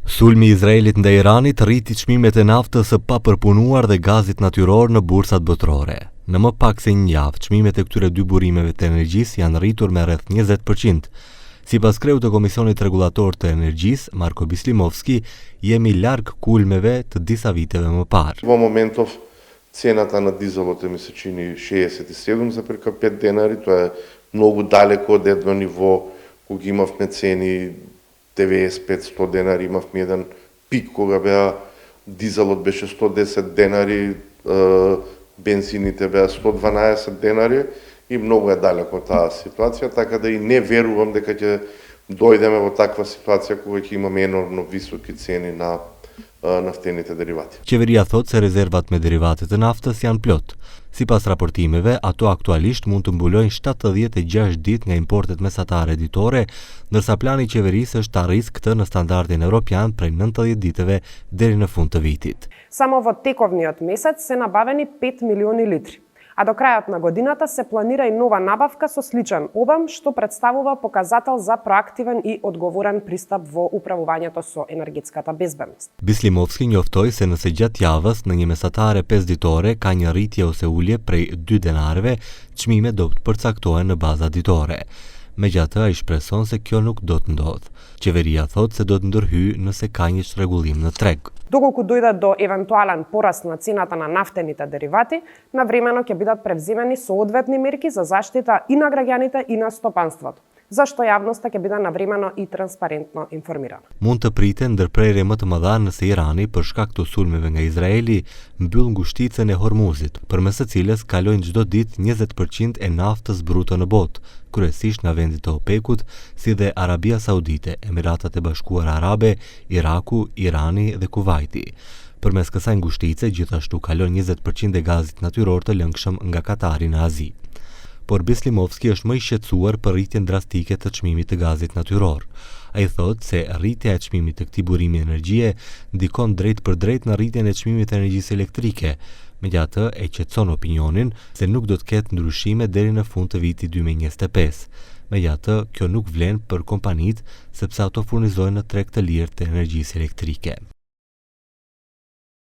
Sulmi i Izraelit ndaj Iranit rriti çmimet e naftës së papërpunuar dhe gazit natyror në bursat botërore. Në më pak se një javë, çmimet e këtyre dy burimeve të energjisë janë rritur me rreth 20%. Sipas kreut të Komisionit Rregullator të Energjisë, Marko Bislimovski, jemi larg kulmeve të disa viteve më parë. Во моментов цената на дизелот ми се чини 67 за прека 5 денари, тоа е многу далеко од едно ниво кога имавме цени 95-100 денари, имавме еден пик кога беа дизелот беше 110 денари, бензините беа 112 денари и многу е далеко таа ситуација, така да и не верувам дека ќе дојдеме во таква ситуација кога ќе имаме енормно високи цени на naftените деривати. Qeveria thot se rezervat me derivatet të naftës janë plot. Sipas raportimeve, ato aktualisht mund të mbulojnë 76 ditë nga importet mesatare ditore, ndërsa plani i qeverisë është të arrisë këtë në standardin evropian prej 90 ditëve deri në fund të vitit. Само во тековниот месец се набавени 5 милиони литри, а до крајот на годината се планира и нова набавка со сличен обем, што представува показател за проактивен и одговорен пристап во управувањето со енергетската безбедност. Bislimovski njoftoi se nëse gjatë javës në një mesatare 5 ditore ka një rritje ose ulje prej 2 denareve, çmimet do të përcaktohen në baza ditore. Megjithatë, ai shpreson se kjo nuk do të ndodhë. Qeveria thot se do të ndërhyjë nëse ka një çrregullim në treg. Доколку дојде до евентуален пораст на цената на нафтените деривати, навремено ќе бидат превземени соодветни мерки за заштита и на граѓаните и на стопанството, зашто јавноста ќе биде навремено и транспарентно информирана. Mund të pritet ndërprerje më të mëdha nëse Irani, për shkak të sulmeve nga Izraeli, mbyll ngushticën e Hormuzit, përmes së cilës kalojnë çdo ditë 20% e naftës bruto në botë, kryesisht nga vendet të OPEC-ut, si dhe Arabia Saudite, Emiratat e Bashkuara Arabe, Iraku, Irani dhe Kuvaiti. Përmes kësaj ngushtice, gjithashtu kalon 20% e gazit natyror të lëngshëm nga Katari në Azi. Por Bislimovski është më i shqetësuar për rritjen drastike të çmimit të gazit natyror. Ai thotë se rritja e çmimit të këtij burimi energjie ndikon drejt për drejt në rritjen e çmimit të energjisë elektrike. Megjithatë, e qetëson opinionin se nuk do të ketë ndryshime deri në fund të vitit 2025. Megjithatë, kjo nuk vlen për kompanitë sepse ato furnizojnë në treg të lirë të energjisë elektrike.